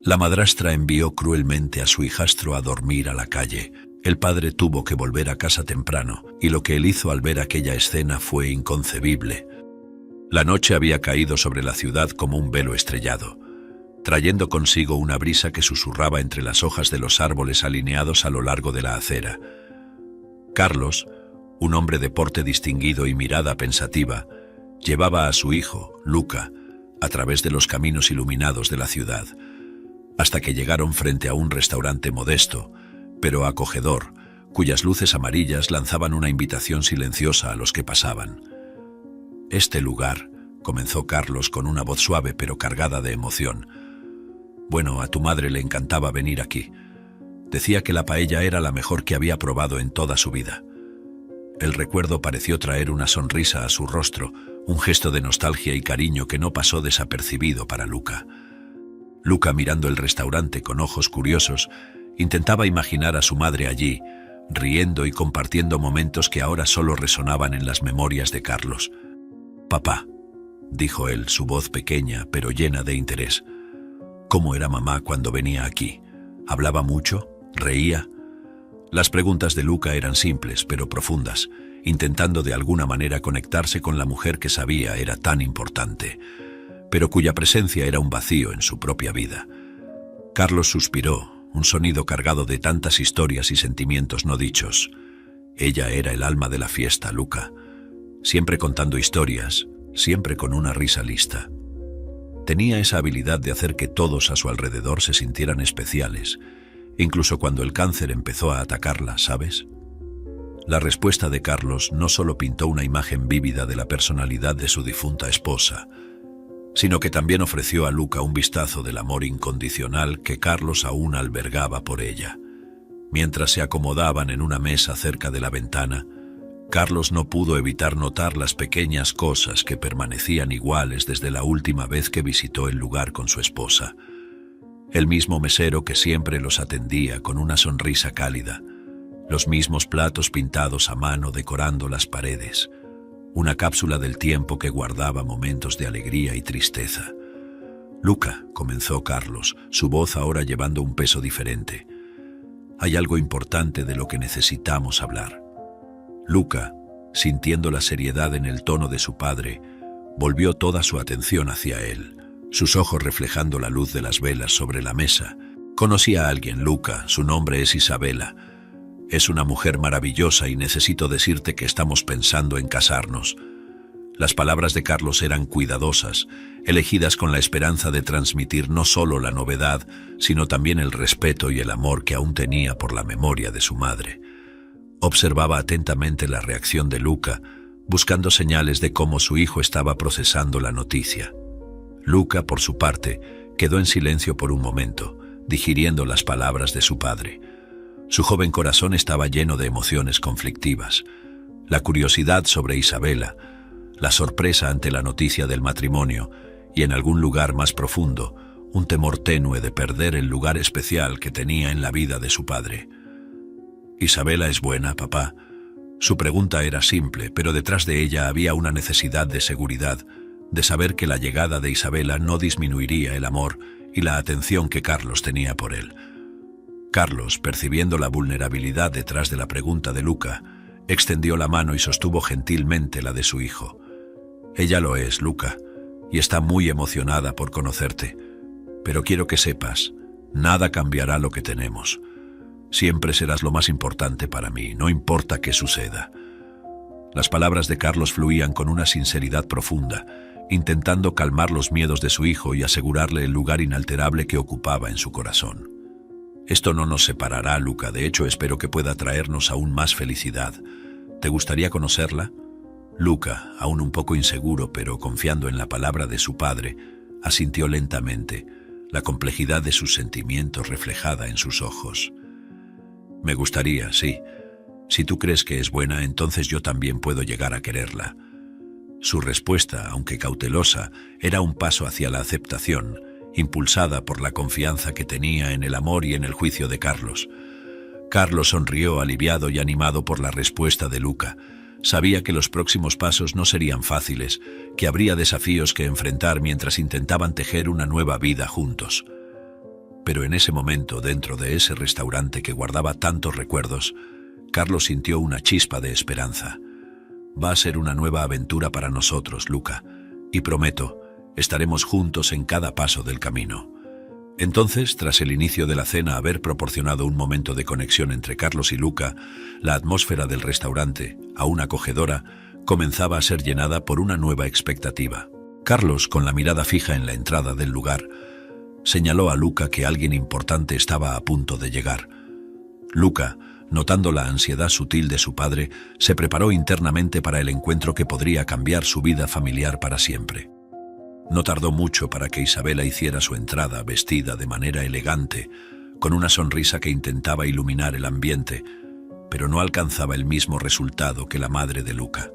La madrastra envió cruelmente a su hijastro a dormir a la calle. El padre tuvo que volver a casa temprano, y lo que él hizo al ver aquella escena fue inconcebible. La noche había caído sobre la ciudad como un velo estrellado, trayendo consigo una brisa que susurraba entre las hojas de los árboles alineados a lo largo de la acera. Carlos, un hombre de porte distinguido y mirada pensativa, llevaba a su hijo, Luca, a través de los caminos iluminados de la ciudad, hasta que llegaron frente a un restaurante modesto, pero acogedor, cuyas luces amarillas lanzaban una invitación silenciosa a los que pasaban. «Este lugar», comenzó Carlos con una voz suave pero cargada de emoción. «Bueno, a tu madre le encantaba venir aquí. Decía que la paella era la mejor que había probado en toda su vida». El recuerdo pareció traer una sonrisa a su rostro, un gesto de nostalgia y cariño que no pasó desapercibido para Luca. Luca, mirando el restaurante con ojos curiosos, intentaba imaginar a su madre allí, riendo y compartiendo momentos que ahora solo resonaban en las memorias de Carlos. «Papá», dijo él, su voz pequeña pero llena de interés. «¿Cómo era mamá cuando venía aquí? ¿Hablaba mucho? ¿Reía?» Las preguntas de Luca eran simples pero profundas, intentando de alguna manera conectarse con la mujer que sabía era tan importante, pero cuya presencia era un vacío en su propia vida. Carlos suspiró, un sonido cargado de tantas historias y sentimientos no dichos. Ella era el alma de la fiesta, Luca, siempre contando historias, siempre con una risa lista. Tenía esa habilidad de hacer que todos a su alrededor se sintieran especiales, incluso cuando el cáncer empezó a atacarla, ¿sabes? La respuesta de Carlos no solo pintó una imagen vívida de la personalidad de su difunta esposa, sino que también ofreció a Luca un vistazo del amor incondicional que Carlos aún albergaba por ella. Mientras se acomodaban en una mesa cerca de la ventana, Carlos no pudo evitar notar las pequeñas cosas que permanecían iguales desde la última vez que visitó el lugar con su esposa. El mismo mesero que siempre los atendía con una sonrisa cálida, los mismos platos pintados a mano decorando las paredes, una cápsula del tiempo que guardaba momentos de alegría y tristeza. «Luca», comenzó Carlos, su voz ahora llevando un peso diferente, «hay algo importante de lo que necesitamos hablar». Luca, sintiendo la seriedad en el tono de su padre, volvió toda su atención hacia él, sus ojos reflejando la luz de las velas sobre la mesa. «Conocí a alguien, Luca, su nombre es Isabela. Es una mujer maravillosa y necesito decirte que estamos pensando en casarnos». Las palabras de Carlos eran cuidadosas, elegidas con la esperanza de transmitir no solo la novedad, sino también el respeto y el amor que aún tenía por la memoria de su madre. Observaba atentamente la reacción de Luca, buscando señales de cómo su hijo estaba procesando la noticia. Luca, por su parte, quedó en silencio por un momento, digiriendo las palabras de su padre. Su joven corazón estaba lleno de emociones conflictivas. La curiosidad sobre Isabela, la sorpresa ante la noticia del matrimonio y, en algún lugar más profundo, un temor tenue de perder el lugar especial que tenía en la vida de su padre. «¿Isabela es buena, papá?» Su pregunta era simple, pero detrás de ella había una necesidad de seguridad, de saber que la llegada de Isabela no disminuiría el amor y la atención que Carlos tenía por él. Carlos, percibiendo la vulnerabilidad detrás de la pregunta de Luca, extendió la mano y sostuvo gentilmente la de su hijo. «Ella lo es, Luca, y está muy emocionada por conocerte. Pero quiero que sepas, nada cambiará lo que tenemos. Siempre serás lo más importante para mí, no importa qué suceda». Las palabras de Carlos fluían con una sinceridad profunda, intentando calmar los miedos de su hijo y asegurarle el lugar inalterable que ocupaba en su corazón. «Esto no nos separará, Luca, de hecho espero que pueda traernos aún más felicidad. ¿Te gustaría conocerla?» Luca, aún un poco inseguro pero confiando en la palabra de su padre, asintió lentamente, la complejidad de sus sentimientos reflejada en sus ojos. «Me gustaría, sí. Si tú crees que es buena, entonces yo también puedo llegar a quererla». Su respuesta, aunque cautelosa, era un paso hacia la aceptación, impulsada por la confianza que tenía en el amor y en el juicio de Carlos. Carlos sonrió aliviado y animado por la respuesta de Luca. Sabía que los próximos pasos no serían fáciles, que habría desafíos que enfrentar mientras intentaban tejer una nueva vida juntos. Pero en ese momento, dentro de ese restaurante que guardaba tantos recuerdos, Carlos sintió una chispa de esperanza. Va a ser una nueva aventura para nosotros, Luca, y prometo, estaremos juntos en cada paso del camino. Entonces, tras el inicio de la cena haber proporcionado un momento de conexión entre Carlos y Luca, la atmósfera del restaurante, aún acogedora, comenzaba a ser llenada por una nueva expectativa. Carlos, con la mirada fija en la entrada del lugar, señaló a Luca que alguien importante estaba a punto de llegar. Luca, notando la ansiedad sutil de su padre, se preparó internamente para el encuentro que podría cambiar su vida familiar para siempre. No tardó mucho para que Isabela hiciera su entrada vestida de manera elegante, con una sonrisa que intentaba iluminar el ambiente, pero no alcanzaba el mismo resultado que la madre de Luca.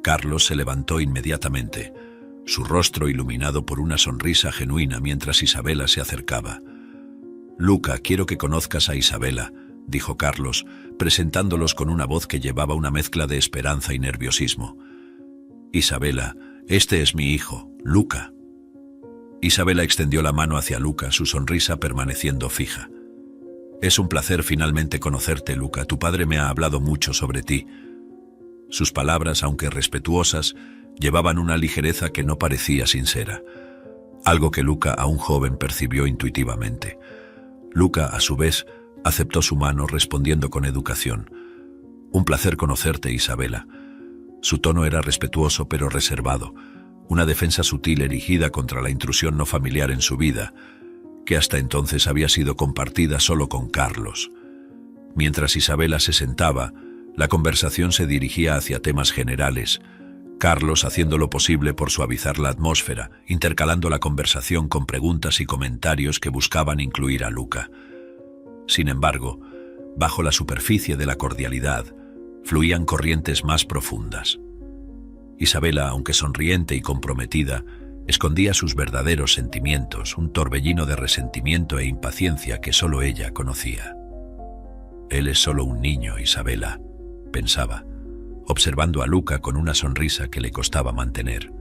Carlos se levantó inmediatamente, su rostro iluminado por una sonrisa genuina mientras Isabela se acercaba. «Luca, quiero que conozcas a Isabela», dijo Carlos, presentándolos con una voz que llevaba una mezcla de esperanza y nerviosismo. «Isabela, este es mi hijo, Luca». Isabela extendió la mano hacia Luca, su sonrisa permaneciendo fija. «Es un placer finalmente conocerte, Luca. Tu padre me ha hablado mucho sobre ti». Sus palabras, aunque respetuosas, llevaban una ligereza que no parecía sincera, algo que Luca, aún joven, percibió intuitivamente. Luca, a su vez, aceptó su mano respondiendo con educación. «Un placer conocerte, Isabela». Su tono era respetuoso pero reservado, una defensa sutil erigida contra la intrusión no familiar en su vida, que hasta entonces había sido compartida solo con Carlos. Mientras Isabela se sentaba, la conversación se dirigía hacia temas generales, Carlos haciendo lo posible por suavizar la atmósfera, intercalando la conversación con preguntas y comentarios que buscaban incluir a Luca. Sin embargo, bajo la superficie de la cordialidad, fluían corrientes más profundas. Isabela, aunque sonriente y comprometida, escondía sus verdaderos sentimientos, un torbellino de resentimiento e impaciencia que solo ella conocía. «Él es solo un niño, Isabela», pensaba, observando a Luca con una sonrisa que le costaba mantener.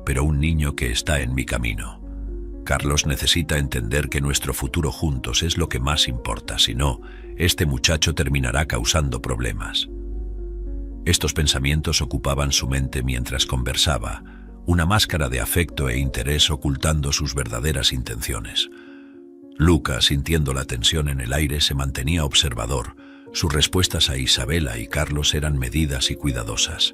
«Pero un niño que está en mi camino. Carlos necesita entender que nuestro futuro juntos es lo que más importa, si no, este muchacho terminará causando problemas». Estos pensamientos ocupaban su mente mientras conversaba, una máscara de afecto e interés ocultando sus verdaderas intenciones. Luca, sintiendo la tensión en el aire, se mantenía observador. Sus respuestas a Isabela y Carlos eran medidas y cuidadosas.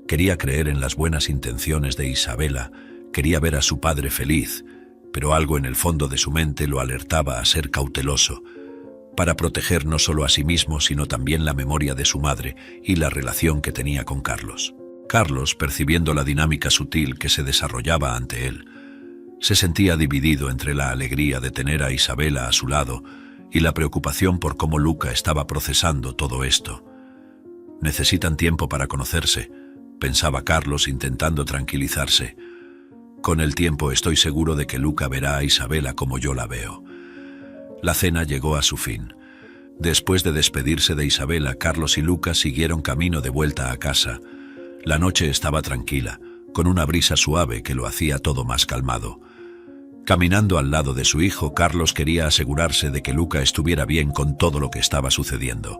Quería creer en las buenas intenciones de Isabela, quería ver a su padre feliz, pero algo en el fondo de su mente lo alertaba a ser cauteloso, para proteger no solo a sí mismo, sino también la memoria de su madre y la relación que tenía con Carlos. Carlos, percibiendo la dinámica sutil que se desarrollaba ante él, se sentía dividido entre la alegría de tener a Isabela a su lado y la preocupación por cómo Luca estaba procesando todo esto. «Necesitan tiempo para conocerse», pensaba Carlos intentando tranquilizarse. «Con el tiempo estoy seguro de que Luca verá a Isabela como yo la veo». La cena llegó a su fin. Después de despedirse de Isabela, Carlos y Luca siguieron camino de vuelta a casa. La noche estaba tranquila, con una brisa suave que lo hacía todo más calmado. Caminando al lado de su hijo, Carlos quería asegurarse de que Luca estuviera bien con todo lo que estaba sucediendo.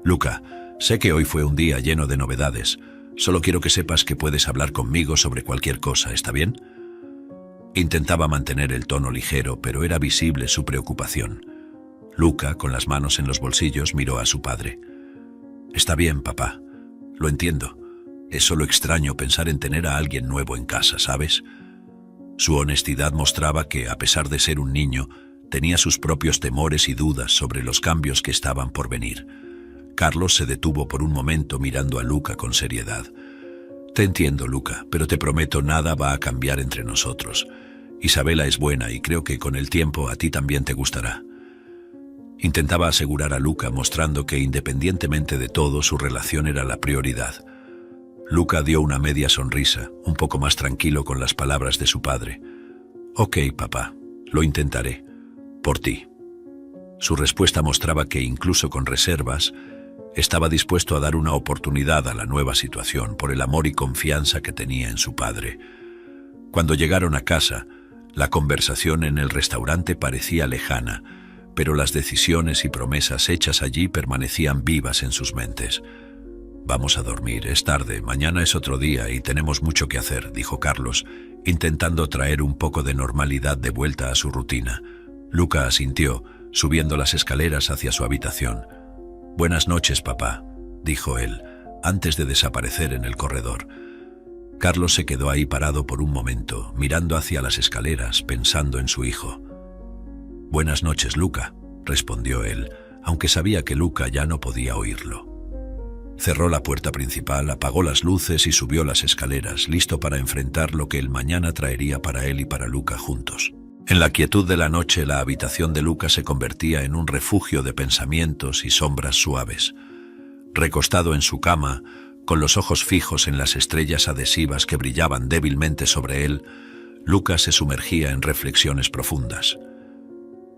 «Luca, sé que hoy fue un día lleno de novedades. Solo quiero que sepas que puedes hablar conmigo sobre cualquier cosa, ¿está bien?». Intentaba mantener el tono ligero, pero era visible su preocupación. Luca, con las manos en los bolsillos, miró a su padre. «Está bien, papá. Lo entiendo. Es solo extraño pensar en tener a alguien nuevo en casa, ¿sabes?». Su honestidad mostraba que, a pesar de ser un niño, tenía sus propios temores y dudas sobre los cambios que estaban por venir. Carlos se detuvo por un momento mirando a Luca con seriedad. «Te entiendo, Luca, pero te prometo nada va a cambiar entre nosotros. Isabela es buena y creo que con el tiempo a ti también te gustará». Intentaba asegurar a Luca, mostrando que independientemente de todo su relación era la prioridad. Luca dio una media sonrisa, un poco más tranquilo con las palabras de su padre. «Ok, papá, lo intentaré. Por ti». Su respuesta mostraba que, incluso con reservas, estaba dispuesto a dar una oportunidad a la nueva situación por el amor y confianza que tenía en su padre. Cuando llegaron a casa, La conversación en el restaurante parecía lejana, pero las decisiones y promesas hechas allí permanecían vivas en sus mentes. «Vamos a dormir, es tarde, mañana es otro día y tenemos mucho que hacer», dijo Carlos, intentando traer un poco de normalidad de vuelta a su rutina. Luca asintió, subiendo las escaleras hacia su habitación. «Buenas noches, papá», dijo él, antes de desaparecer en el corredor. Carlos se quedó ahí parado por un momento, mirando hacia las escaleras, pensando en su hijo. «Buenas noches, Luca», respondió él, aunque sabía que Luca ya no podía oírlo. Cerró la puerta principal, apagó las luces y subió las escaleras, listo para enfrentar lo que el mañana traería para él y para Luca juntos. En la quietud de la noche, la habitación de Luca se convertía en un refugio de pensamientos y sombras suaves. Recostado en su cama, con los ojos fijos en las estrellas adhesivas que brillaban débilmente sobre él, Luca se sumergía en reflexiones profundas.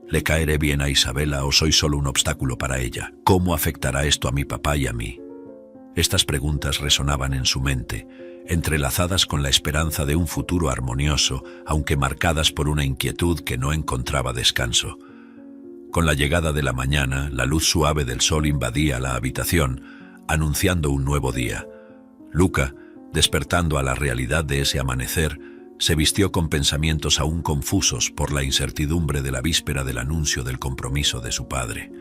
¿Le caeré bien a Isabela o soy solo un obstáculo para ella? ¿Cómo afectará esto a mi papá y a mí? Estas preguntas resonaban en su mente, entrelazadas con la esperanza de un futuro armonioso, aunque marcadas por una inquietud que no encontraba descanso. Con la llegada de la mañana, la luz suave del sol invadía la habitación, anunciando un nuevo día. Luca, despertando a la realidad de ese amanecer, se vistió con pensamientos aún confusos por la incertidumbre de la víspera del anuncio del compromiso de su padre.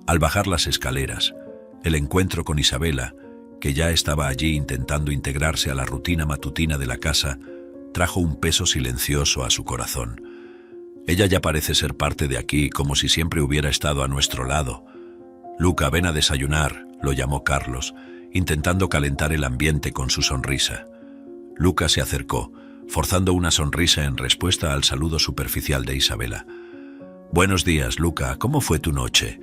Al bajar las escaleras, el encuentro con Isabela, que ya estaba allí intentando integrarse a la rutina matutina de la casa, trajo un peso silencioso a su corazón. Ella ya parece ser parte de aquí, como si siempre hubiera estado a nuestro lado. «Luca, ven a desayunar», lo llamó Carlos, intentando calentar el ambiente con su sonrisa. Luca se acercó, forzando una sonrisa en respuesta al saludo superficial de Isabela. «Buenos días, Luca, ¿cómo fue tu noche?»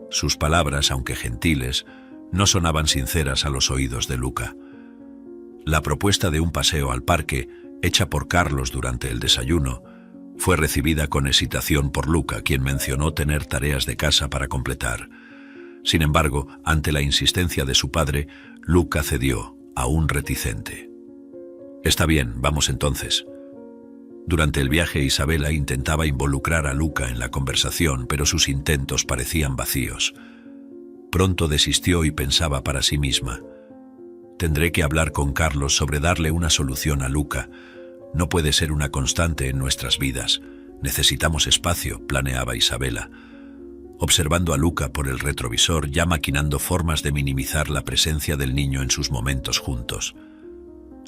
Sus palabras, aunque gentiles, no sonaban sinceras a los oídos de Luca. La propuesta de un paseo al parque, hecha por Carlos durante el desayuno, fue recibida con hesitación por Luca, quien mencionó tener tareas de casa para completar. Sin embargo, ante la insistencia de su padre, Luca cedió, aún reticente. «Está bien, vamos entonces». Durante el viaje, Isabela intentaba involucrar a Luca en la conversación, pero sus intentos parecían vacíos. Pronto desistió y pensaba para sí misma: «Tendré que hablar con Carlos sobre darle una solución a Luca. No puede ser una constante en nuestras vidas. Necesitamos espacio», planeaba Isabela, observando a Luca por el retrovisor, ya maquinando formas de minimizar la presencia del niño en sus momentos juntos.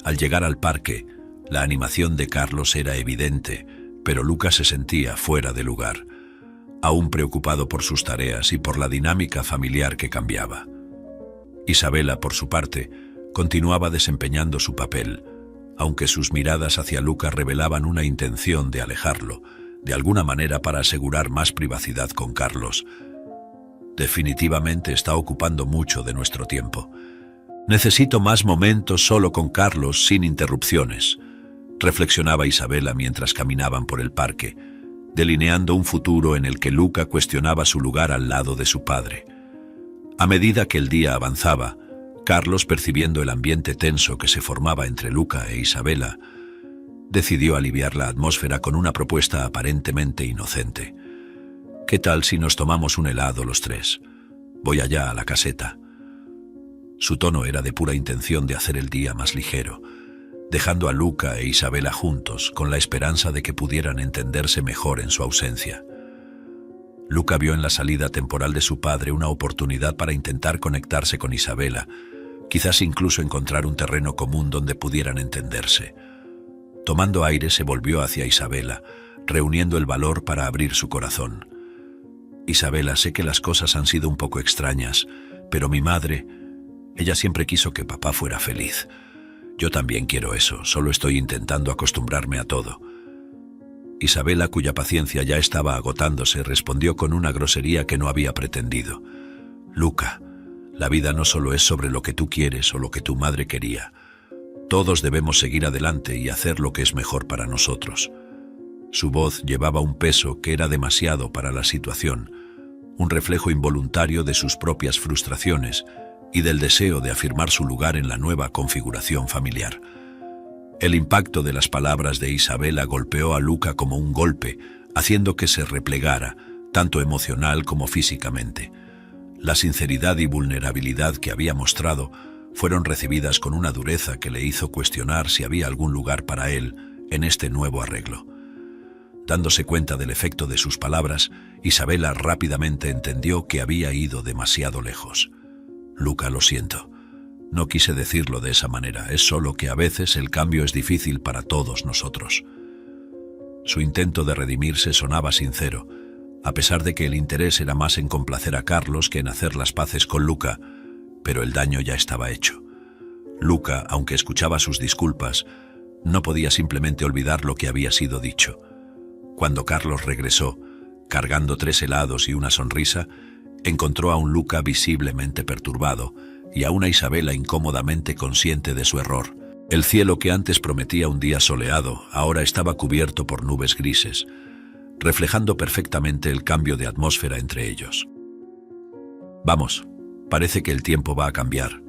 Al llegar al parque, la animación de Carlos era evidente, pero Luca se sentía fuera de lugar, aún preocupado por sus tareas y por la dinámica familiar que cambiaba. Isabela, por su parte, continuaba desempeñando su papel, aunque sus miradas hacia Luca revelaban una intención de alejarlo, de alguna manera para asegurar más privacidad con Carlos. «Definitivamente está ocupando mucho de nuestro tiempo. Necesito más momentos solo con Carlos, sin interrupciones», reflexionaba Isabela mientras caminaban por el parque, delineando un futuro en el que Luca cuestionaba su lugar al lado de su padre. A medida que el día avanzaba, Carlos, percibiendo el ambiente tenso que se formaba entre Luca e Isabela, decidió aliviar la atmósfera con una propuesta aparentemente inocente. «¿Qué tal si nos tomamos un helado los tres? Voy allá a la caseta». Su tono era de pura intención de hacer el día más ligero, dejando a Luca e Isabela juntos, con la esperanza de que pudieran entenderse mejor en su ausencia. Luca vio en la salida temporal de su padre una oportunidad para intentar conectarse con Isabela, quizás incluso encontrar un terreno común donde pudieran entenderse. Tomando aire, se volvió hacia Isabela, reuniendo el valor para abrir su corazón. «Isabela, sé que las cosas han sido un poco extrañas, pero mi madre, ella siempre quiso que papá fuera feliz. Yo también quiero eso, solo estoy intentando acostumbrarme a todo». Isabela, cuya paciencia ya estaba agotándose, respondió con una grosería que no había pretendido. «Luca, la vida no solo es sobre lo que tú quieres o lo que tu madre quería. Todos debemos seguir adelante y hacer lo que es mejor para nosotros». Su voz llevaba un peso que era demasiado para la situación, un reflejo involuntario de sus propias frustraciones y del deseo de afirmar su lugar en la nueva configuración familiar. El impacto de las palabras de Isabela golpeó a Luca como un golpe, haciendo que se replegara, tanto emocional como físicamente. La sinceridad y vulnerabilidad que había mostrado fueron recibidas con una dureza que le hizo cuestionar si había algún lugar para él en este nuevo arreglo. Dándose cuenta del efecto de sus palabras, Isabela rápidamente entendió que había ido demasiado lejos. Luca, lo siento. No quise decirlo de esa manera, es solo que a veces el cambio es difícil para todos nosotros. Su intento de redimirse sonaba sincero, a pesar de que el interés era más en complacer a Carlos que en hacer las paces con Luca, pero el daño ya estaba hecho. Luca, aunque escuchaba sus disculpas, no podía simplemente olvidar lo que había sido dicho. Cuando Carlos regresó, cargando 3 helados y una sonrisa, encontró a un Luca visiblemente perturbado y a una Isabela incómodamente consciente de su error. El cielo que antes prometía un día soleado, ahora estaba cubierto por nubes grises, reflejando perfectamente el cambio de atmósfera entre ellos. «Vamos, parece que el tiempo va a cambiar.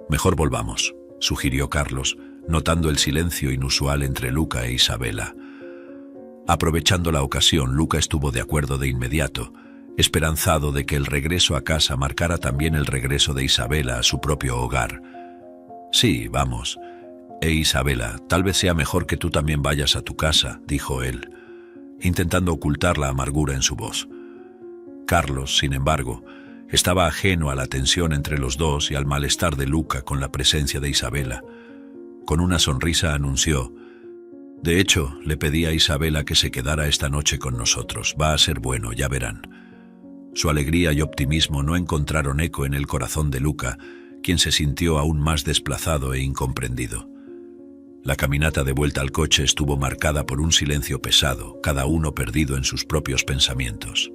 Mejor volvamos», sugirió Carlos, notando el silencio inusual entre Luca e Isabela. Aprovechando la ocasión, Luca estuvo de acuerdo de inmediato, esperanzado de que el regreso a casa marcara también el regreso de Isabela a su propio hogar. «Sí, vamos. Isabela, tal vez sea mejor que tú también vayas a tu casa», dijo él, intentando ocultar la amargura en su voz. Carlos, sin embargo, estaba ajeno a la tensión entre los dos y al malestar de Luca con la presencia de Isabela. Con una sonrisa anunció: «De hecho, le pedí a Isabela que se quedara esta noche con nosotros. Va a ser bueno, ya verán». Su alegría y optimismo no encontraron eco en el corazón de Luca, quien se sintió aún más desplazado e incomprendido. La caminata de vuelta al coche estuvo marcada por un silencio pesado, cada uno perdido en sus propios pensamientos.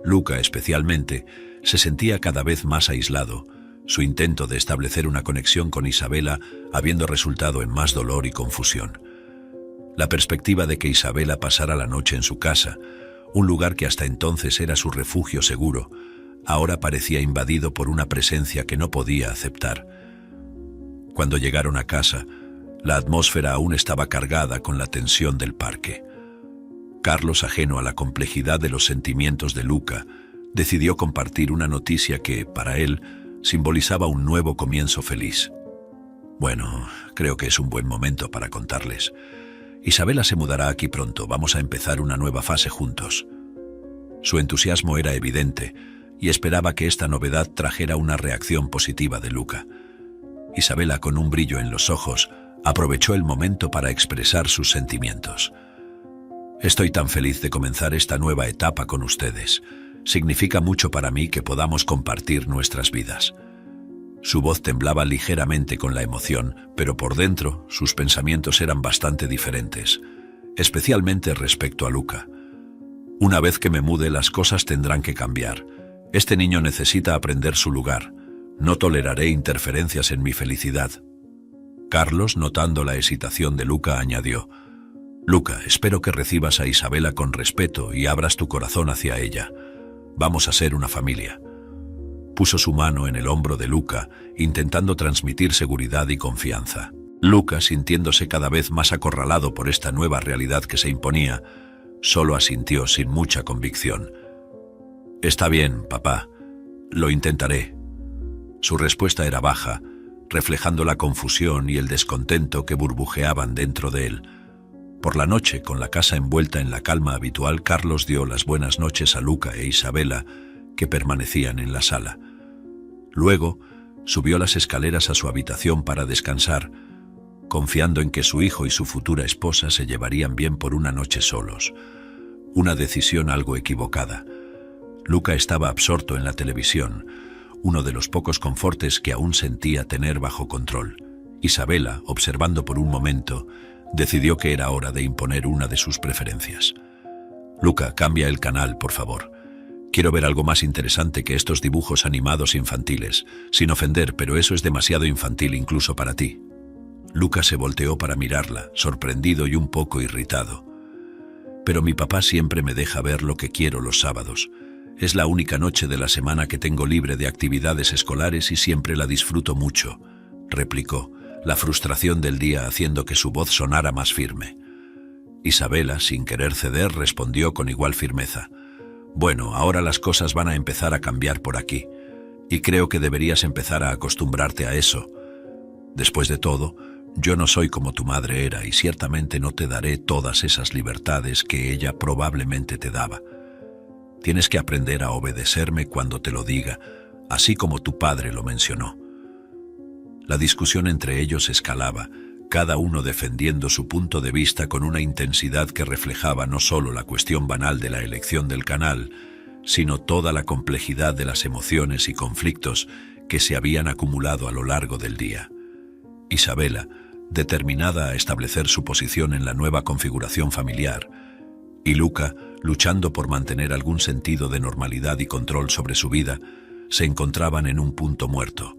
Luca, especialmente, se sentía cada vez más aislado, su intento de establecer una conexión con Isabela habiendo resultado en más dolor y confusión. La perspectiva de que Isabela pasara la noche en su casa, un lugar que hasta entonces era su refugio seguro, ahora parecía invadido por una presencia que no podía aceptar. Cuando llegaron a casa, la atmósfera aún estaba cargada con la tensión del parque. Carlos, ajeno a la complejidad de los sentimientos de Luca, decidió compartir una noticia que, para él, simbolizaba un nuevo comienzo feliz. «Bueno, creo que es un buen momento para contarles. Isabela se mudará aquí pronto, vamos a empezar una nueva fase juntos». Su entusiasmo era evidente y esperaba que esta novedad trajera una reacción positiva de Luca. Isabela, con un brillo en los ojos, aprovechó el momento para expresar sus sentimientos. «Estoy tan feliz de comenzar esta nueva etapa con ustedes. Significa mucho para mí que podamos compartir nuestras vidas». Su voz temblaba ligeramente con la emoción, pero por dentro sus pensamientos eran bastante diferentes, especialmente respecto a Luca. «Una vez que me mude, las cosas tendrán que cambiar. Este niño necesita aprender su lugar. No toleraré interferencias en mi felicidad». Carlos, notando la hesitación de Luca, añadió: «Luca, espero que recibas a Isabela con respeto y abras tu corazón hacia ella. Vamos a ser una familia». Puso su mano en el hombro de Luca, intentando transmitir seguridad y confianza. Luca, sintiéndose cada vez más acorralado por esta nueva realidad que se imponía, solo asintió sin mucha convicción. «Está bien, papá. Lo intentaré». Su respuesta era baja, reflejando la confusión y el descontento que burbujeaban dentro de él. Por la noche, con la casa envuelta en la calma habitual, Carlos dio las buenas noches a Luca e Isabela, que permanecían en la sala. Luego, subió las escaleras a su habitación para descansar, confiando en que su hijo y su futura esposa se llevarían bien por una noche solos. Una decisión algo equivocada. Luca estaba absorto en la televisión, uno de los pocos confortes que aún sentía tener bajo control. Isabela, observando por un momento, decidió que era hora de imponer una de sus preferencias. «Luca, cambia el canal, por favor. Quiero ver algo más interesante que estos dibujos animados infantiles. Sin ofender, pero eso es demasiado infantil incluso para ti». Luca se volteó para mirarla, sorprendido y un poco irritado. «Pero mi papá siempre me deja ver lo que quiero los sábados. Es la única noche de la semana que tengo libre de actividades escolares y siempre la disfruto mucho», replicó, la frustración del día haciendo que su voz sonara más firme. Isabela, sin querer ceder, respondió con igual firmeza. Bueno, ahora las cosas van a empezar a cambiar por aquí, y creo que deberías empezar a acostumbrarte a eso. Después de todo, yo no soy como tu madre era y ciertamente no te daré todas esas libertades que ella probablemente te daba. Tienes que aprender a obedecerme cuando te lo diga, así como tu padre lo mencionó. La discusión entre ellos escalaba, cada uno defendiendo su punto de vista con una intensidad que reflejaba no solo la cuestión banal de la elección del canal, sino toda la complejidad de las emociones y conflictos que se habían acumulado a lo largo del día. Isabela, determinada a establecer su posición en la nueva configuración familiar, y Luca, luchando por mantener algún sentido de normalidad y control sobre su vida, se encontraban en un punto muerto.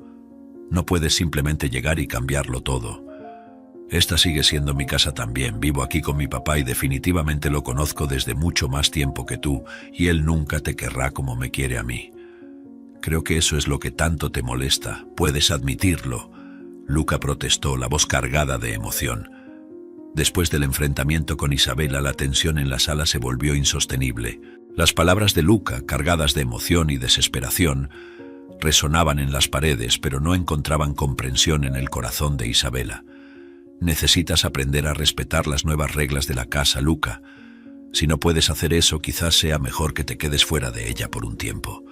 No puedes simplemente llegar y cambiarlo todo. Esta sigue siendo mi casa también, vivo aquí con mi papá y definitivamente lo conozco desde mucho más tiempo que tú, y él nunca te querrá como me quiere a mí. Creo que eso es lo que tanto te molesta, puedes admitirlo. Luca protestó, la voz cargada de emoción. Después del enfrentamiento con Isabela, la tensión en la sala se volvió insostenible. Las palabras de Luca, cargadas de emoción y desesperación, resonaban en las paredes, pero no encontraban comprensión en el corazón de Isabela. Necesitas aprender a respetar las nuevas reglas de la casa, Luca. Si no puedes hacer eso, quizás sea mejor que te quedes fuera de ella por un tiempo.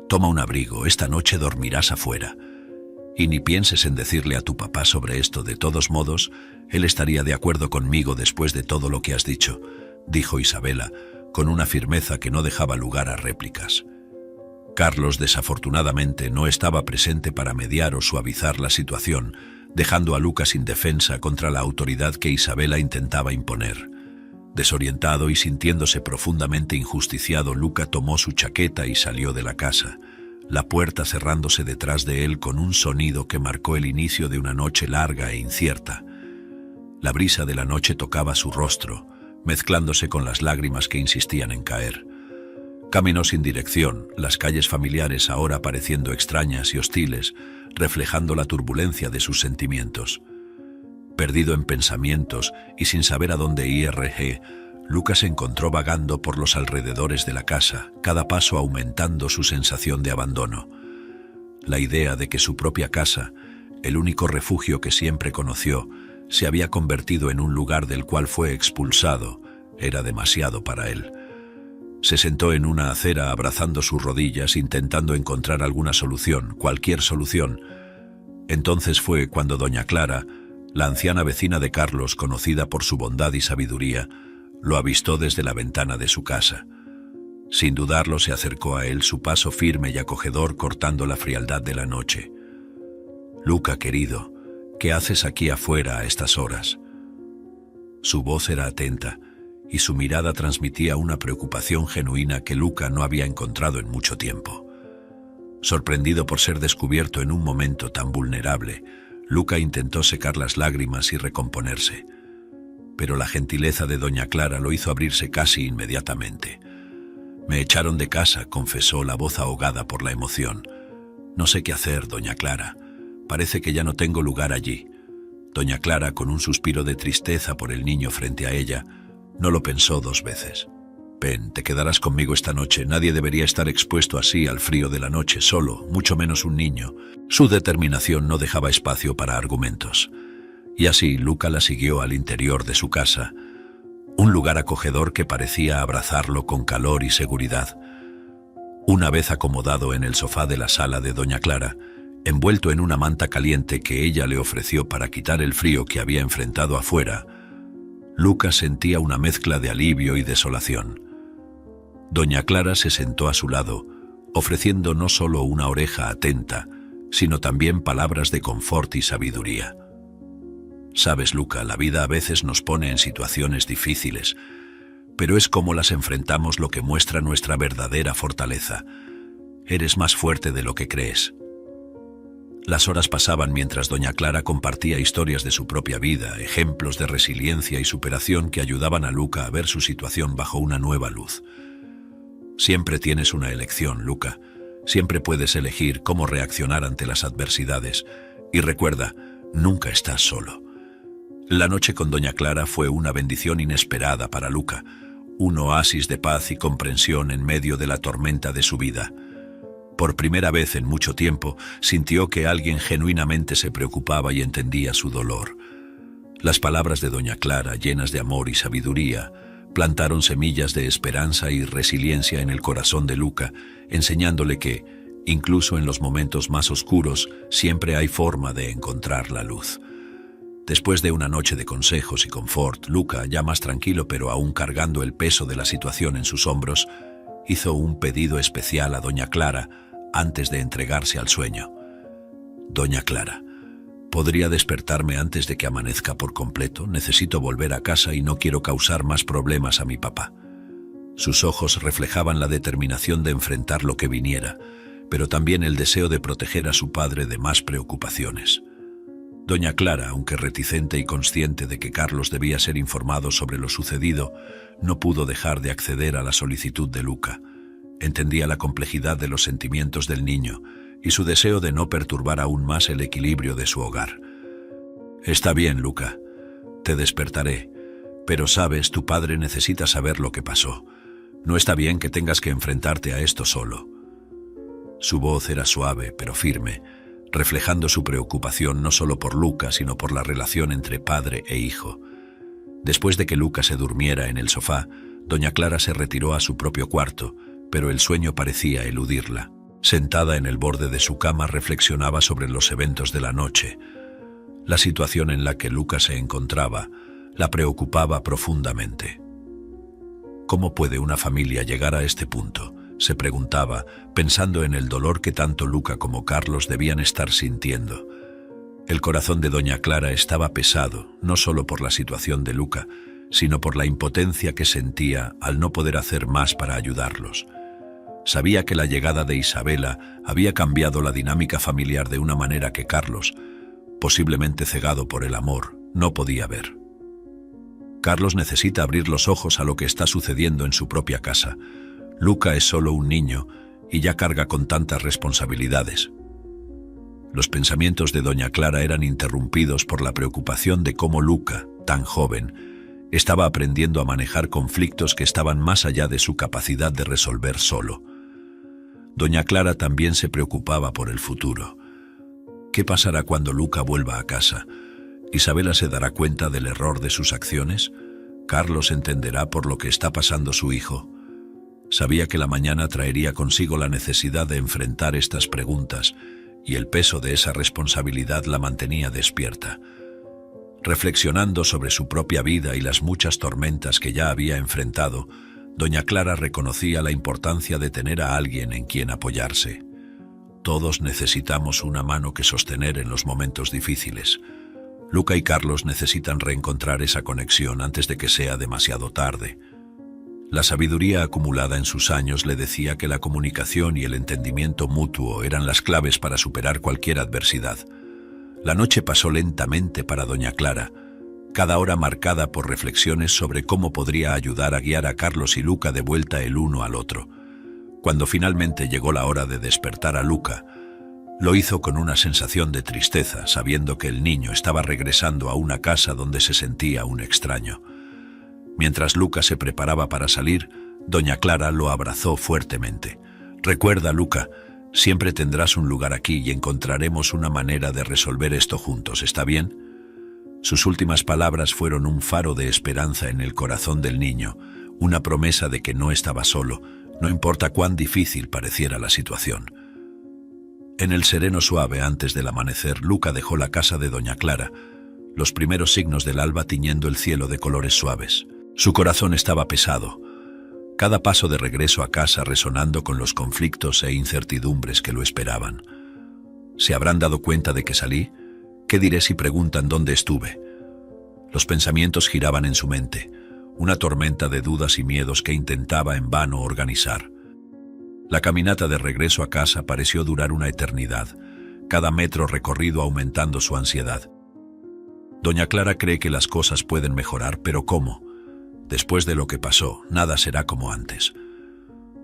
Toma un abrigo, esta noche dormirás afuera. Y ni pienses en decirle a tu papá sobre esto, de todos modos, él estaría de acuerdo conmigo después de todo lo que has dicho, dijo Isabela, con una firmeza que no dejaba lugar a réplicas. Carlos, desafortunadamente, no estaba presente para mediar o suavizar la situación, dejando a Luca sin defensa contra la autoridad que Isabela intentaba imponer. Desorientado y sintiéndose profundamente injusticiado, Luca tomó su chaqueta y salió de la casa, la puerta cerrándose detrás de él con un sonido que marcó el inicio de una noche larga e incierta. La brisa de la noche tocaba su rostro, mezclándose con las lágrimas que insistían en caer. Caminó sin dirección, las calles familiares ahora pareciendo extrañas y hostiles, reflejando la turbulencia de sus sentimientos. Perdido en pensamientos y sin saber a dónde ir, Luca se encontró vagando por los alrededores de la casa, cada paso aumentando su sensación de abandono. La idea de que su propia casa, el único refugio que siempre conoció, se había convertido en un lugar del cual fue expulsado, era demasiado para él. Se sentó en una acera abrazando sus rodillas, intentando encontrar alguna solución, cualquier solución. Entonces fue cuando doña Clara, la anciana vecina de Carlos, conocida por su bondad y sabiduría, lo avistó desde la ventana de su casa. Sin dudarlo, se acercó a él, su paso firme y acogedor cortando la frialdad de la noche. «Luca, querido, ¿qué haces aquí afuera a estas horas?» Su voz era atenta, y su mirada transmitía una preocupación genuina que Luca no había encontrado en mucho tiempo. Sorprendido por ser descubierto en un momento tan vulnerable, Luca intentó secar las lágrimas y recomponerse. Pero la gentileza de doña Clara lo hizo abrirse casi inmediatamente. «Me echaron de casa», confesó, la voz ahogada por la emoción. «No sé qué hacer, doña Clara. Parece que ya no tengo lugar allí». Doña Clara, con un suspiro de tristeza por el niño frente a ella, no lo pensó dos veces. «Ven, te quedarás conmigo esta noche. Nadie debería estar expuesto así al frío de la noche, solo, mucho menos un niño». Su determinación no dejaba espacio para argumentos. Y así Luca la siguió al interior de su casa, un lugar acogedor que parecía abrazarlo con calor y seguridad. Una vez acomodado en el sofá de la sala de doña Clara, envuelto en una manta caliente que ella le ofreció para quitar el frío que había enfrentado afuera, Luca sentía una mezcla de alivio y desolación. Doña Clara se sentó a su lado, ofreciendo no solo una oreja atenta, sino también palabras de confort y sabiduría. «Sabes, Luca, la vida a veces nos pone en situaciones difíciles, pero es cómo las enfrentamos lo que muestra nuestra verdadera fortaleza. Eres más fuerte de lo que crees». Las horas pasaban mientras doña Clara compartía historias de su propia vida, ejemplos de resiliencia y superación que ayudaban a Luca a ver su situación bajo una nueva luz. «Siempre tienes una elección, Luca. Siempre puedes elegir cómo reaccionar ante las adversidades. Y recuerda, nunca estás solo. La noche con doña Clara fue una bendición inesperada para Luca, un oasis de paz y comprensión en medio de la tormenta de su vida. Por primera vez en mucho tiempo, sintió que alguien genuinamente se preocupaba y entendía su dolor. Las palabras de doña Clara, llenas de amor y sabiduría, plantaron semillas de esperanza y resiliencia en el corazón de Luca, enseñándole que, incluso en los momentos más oscuros, siempre hay forma de encontrar la luz. Después de una noche de consejos y confort, Luca, ya más tranquilo pero aún cargando el peso de la situación en sus hombros, hizo un pedido especial a doña Clara antes de entregarse al sueño. Doña Clara, ¿podría despertarme antes de que amanezca por completo? Necesito volver a casa y no quiero causar más problemas a mi papá. Sus ojos reflejaban la determinación de enfrentar lo que viniera, pero también el deseo de proteger a su padre de más preocupaciones. Doña Clara, aunque reticente y consciente de que Carlos debía ser informado sobre lo sucedido, no pudo dejar de acceder a la solicitud de Luca. Entendía la complejidad de los sentimientos del niño y su deseo de no perturbar aún más el equilibrio de su hogar. Está bien, Luca, te despertaré, pero sabes, tu padre necesita saber lo que pasó. No está bien que tengas que enfrentarte a esto solo. Su voz era suave, pero firme, reflejando su preocupación no solo por Luca, sino por la relación entre padre e hijo. Después de que Luca se durmiera en el sofá, doña Clara se retiró a su propio cuarto, pero el sueño parecía eludirla. Sentada en el borde de su cama, reflexionaba sobre los eventos de la noche. La situación en la que Luca se encontraba la preocupaba profundamente. ¿Cómo puede una familia llegar a este punto?, se preguntaba, pensando en el dolor que tanto Luca como Carlos debían estar sintiendo. El corazón de doña Clara estaba pesado, no solo por la situación de Luca, sino por la impotencia que sentía al no poder hacer más para ayudarlos. Sabía que la llegada de Isabela había cambiado la dinámica familiar de una manera que Carlos, posiblemente cegado por el amor, no podía ver. Carlos necesita abrir los ojos a lo que está sucediendo en su propia casa. Luca es solo un niño y ya carga con tantas responsabilidades. Los pensamientos de doña Clara eran interrumpidos por la preocupación de cómo Luca, tan joven, estaba aprendiendo a manejar conflictos que estaban más allá de su capacidad de resolver solo. Doña Clara también se preocupaba por el futuro. ¿Qué pasará cuando Luca vuelva a casa? ¿Isabela se dará cuenta del error de sus acciones? ¿Carlos entenderá por lo que está pasando su hijo? Sabía que la mañana traería consigo la necesidad de enfrentar estas preguntas, y el peso de esa responsabilidad la mantenía despierta. Reflexionando sobre su propia vida y las muchas tormentas que ya había enfrentado, doña Clara reconocía la importancia de tener a alguien en quien apoyarse. Todos necesitamos una mano que sostener en los momentos difíciles. Luca y Carlos necesitan reencontrar esa conexión antes de que sea demasiado tarde. La sabiduría acumulada en sus años le decía que la comunicación y el entendimiento mutuo eran las claves para superar cualquier adversidad. La noche pasó lentamente para doña Clara, cada hora marcada por reflexiones sobre cómo podría ayudar a guiar a Carlos y Luca de vuelta el uno al otro. Cuando finalmente llegó la hora de despertar a Luca, lo hizo con una sensación de tristeza, sabiendo que el niño estaba regresando a una casa donde se sentía un extraño. Mientras Luca se preparaba para salir, doña Clara lo abrazó fuertemente. «Recuerda, Luca, siempre tendrás un lugar aquí y encontraremos una manera de resolver esto juntos, ¿está bien?». Sus últimas palabras fueron un faro de esperanza en el corazón del niño, una promesa de que no estaba solo, no importa cuán difícil pareciera la situación. En el sereno suave antes del amanecer, Luca dejó la casa de doña Clara, los primeros signos del alba tiñendo el cielo de colores suaves. Su corazón estaba pesado, cada paso de regreso a casa resonando con los conflictos e incertidumbres que lo esperaban. ¿Se habrán dado cuenta de que salí? ¿Qué diré si preguntan dónde estuve? Los pensamientos giraban en su mente, una tormenta de dudas y miedos que intentaba en vano organizar. La caminata de regreso a casa pareció durar una eternidad, cada metro recorrido aumentando su ansiedad. Doña Clara cree que las cosas pueden mejorar, pero ¿cómo? Después de lo que pasó, nada será como antes.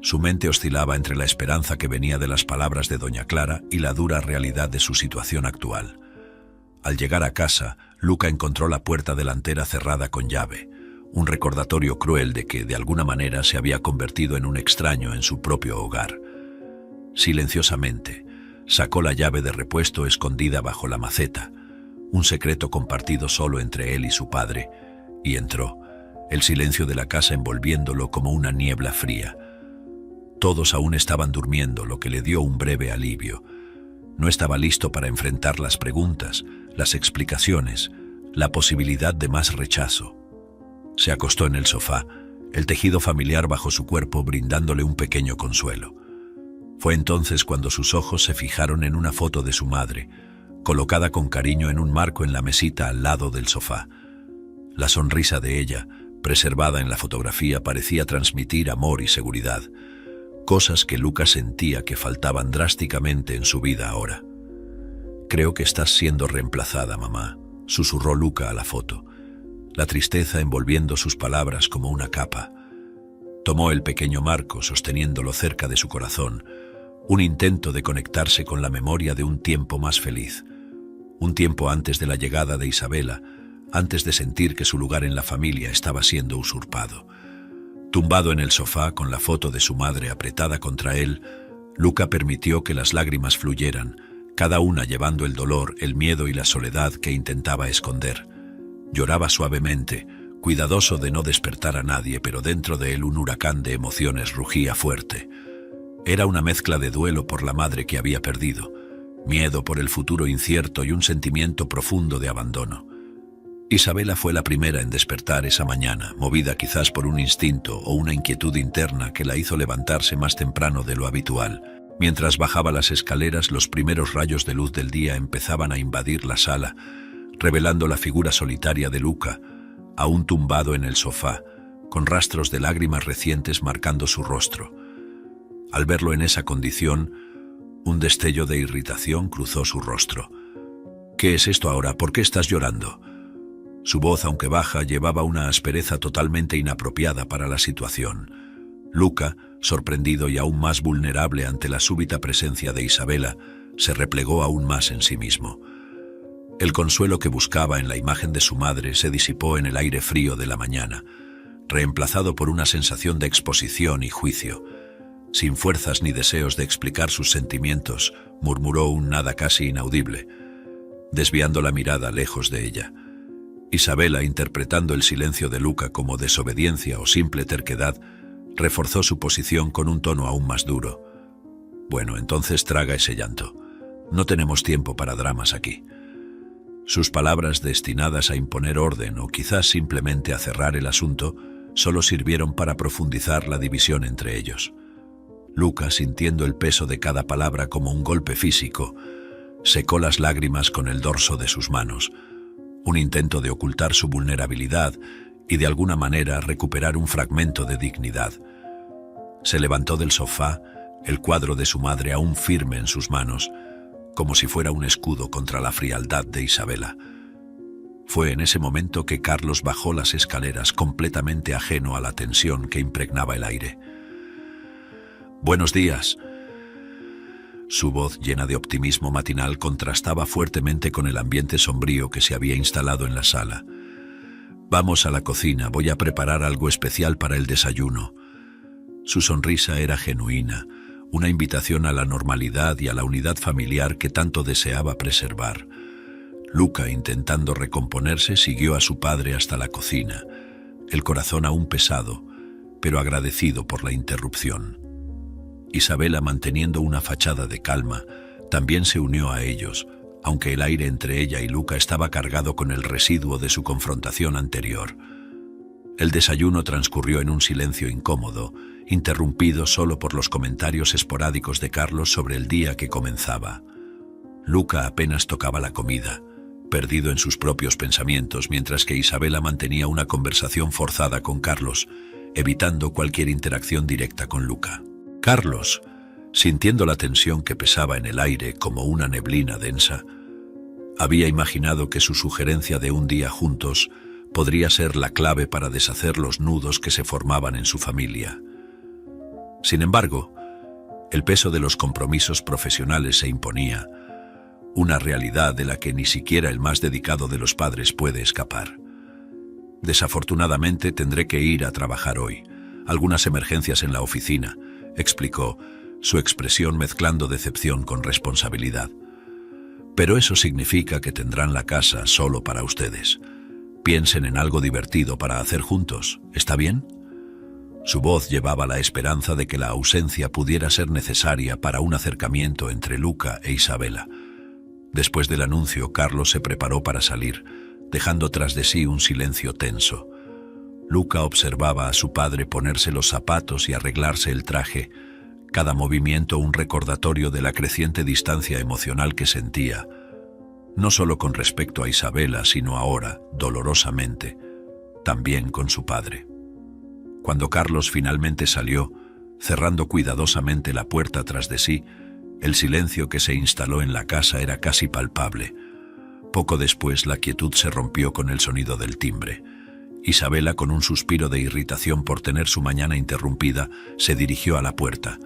Su mente oscilaba entre la esperanza que venía de las palabras de doña Clara y la dura realidad de su situación actual. Al llegar a casa, Luca encontró la puerta delantera cerrada con llave, un recordatorio cruel de que, de alguna manera, se había convertido en un extraño en su propio hogar. Silenciosamente, sacó la llave de repuesto escondida bajo la maceta, un secreto compartido solo entre él y su padre, y entró, el silencio de la casa envolviéndolo como una niebla fría. Todos aún estaban durmiendo, lo que le dio un breve alivio. No estaba listo para enfrentar las preguntas, las explicaciones, la posibilidad de más rechazo. Se acostó en el sofá, el tejido familiar bajo su cuerpo brindándole un pequeño consuelo. Fue entonces cuando sus ojos se fijaron en una foto de su madre, colocada con cariño en un marco en la mesita al lado del sofá. La sonrisa de ella, preservada en la fotografía, parecía transmitir amor y seguridad, cosas que Luca sentía que faltaban drásticamente en su vida ahora. «Creo que estás siendo reemplazada, mamá», susurró Luca a la foto, la tristeza envolviendo sus palabras como una capa. Tomó el pequeño marco, sosteniéndolo cerca de su corazón, un intento de conectarse con la memoria de un tiempo más feliz, un tiempo antes de la llegada de Isabela, antes de sentir que su lugar en la familia estaba siendo usurpado. Tumbado en el sofá con la foto de su madre apretada contra él, Luca permitió que las lágrimas fluyeran, cada una llevando el dolor, el miedo y la soledad que intentaba esconder. Lloraba suavemente, cuidadoso de no despertar a nadie, pero dentro de él un huracán de emociones rugía fuerte. Era una mezcla de duelo por la madre que había perdido, miedo por el futuro incierto y un sentimiento profundo de abandono. Isabela fue la primera en despertar esa mañana, movida quizás por un instinto o una inquietud interna que la hizo levantarse más temprano de lo habitual. Mientras bajaba las escaleras, los primeros rayos de luz del día empezaban a invadir la sala, revelando la figura solitaria de Luca, aún tumbado en el sofá, con rastros de lágrimas recientes marcando su rostro. Al verlo en esa condición, un destello de irritación cruzó su rostro. «¿Qué es esto ahora? ¿Por qué estás llorando?». Su voz, aunque baja, llevaba una aspereza totalmente inapropiada para la situación. Luca, sorprendido y aún más vulnerable ante la súbita presencia de Isabela, se replegó aún más en sí mismo. El consuelo que buscaba en la imagen de su madre se disipó en el aire frío de la mañana, reemplazado por una sensación de exposición y juicio. Sin fuerzas ni deseos de explicar sus sentimientos, murmuró un nada casi inaudible, desviando la mirada lejos de ella. Isabela, interpretando el silencio de Luca como desobediencia o simple terquedad, reforzó su posición con un tono aún más duro. «Bueno, entonces traga ese llanto. No tenemos tiempo para dramas aquí». Sus palabras, destinadas a imponer orden o quizás simplemente a cerrar el asunto, solo sirvieron para profundizar la división entre ellos. Luca, sintiendo el peso de cada palabra como un golpe físico, secó las lágrimas con el dorso de sus manos, un intento de ocultar su vulnerabilidad y de alguna manera recuperar un fragmento de dignidad. Se levantó del sofá, el cuadro de su madre aún firme en sus manos, como si fuera un escudo contra la frialdad de Isabela. Fue en ese momento que Carlos bajó las escaleras completamente ajeno a la tensión que impregnaba el aire. «Buenos días». Su voz, llena de optimismo matinal, contrastaba fuertemente con el ambiente sombrío que se había instalado en la sala. «Vamos a la cocina, voy a preparar algo especial para el desayuno». Su sonrisa era genuina, una invitación a la normalidad y a la unidad familiar que tanto deseaba preservar. Luca, intentando recomponerse, siguió a su padre hasta la cocina, el corazón aún pesado, pero agradecido por la interrupción. Isabela, manteniendo una fachada de calma, también se unió a ellos, aunque el aire entre ella y Luca estaba cargado con el residuo de su confrontación anterior. El desayuno transcurrió en un silencio incómodo, interrumpido solo por los comentarios esporádicos de Carlos sobre el día que comenzaba. Luca apenas tocaba la comida, perdido en sus propios pensamientos, mientras que Isabela mantenía una conversación forzada con Carlos, evitando cualquier interacción directa con Luca. Carlos, sintiendo la tensión que pesaba en el aire como una neblina densa, había imaginado que su sugerencia de un día juntos podría ser la clave para deshacer los nudos que se formaban en su familia. Sin embargo, el peso de los compromisos profesionales se imponía, una realidad de la que ni siquiera el más dedicado de los padres puede escapar. Desafortunadamente tendré que ir a trabajar hoy. Algunas emergencias en la oficina, explicó, su expresión mezclando decepción con responsabilidad. Pero eso significa que tendrán la casa solo para ustedes. Piensen en algo divertido para hacer juntos, ¿está bien? Su voz llevaba la esperanza de que la ausencia pudiera ser necesaria para un acercamiento entre Luca e Isabela. Después del anuncio, Carlos se preparó para salir, dejando tras de sí un silencio tenso. Luca observaba a su padre ponerse los zapatos y arreglarse el traje, cada movimiento un recordatorio de la creciente distancia emocional que sentía, no solo con respecto a Isabela, sino ahora, dolorosamente, también con su padre. Cuando Carlos finalmente salió, cerrando cuidadosamente la puerta tras de sí, el silencio que se instaló en la casa era casi palpable. Poco después la quietud se rompió con el sonido del timbre. Isabela, con un suspiro de irritación por tener su mañana interrumpida, se dirigió a la puerta.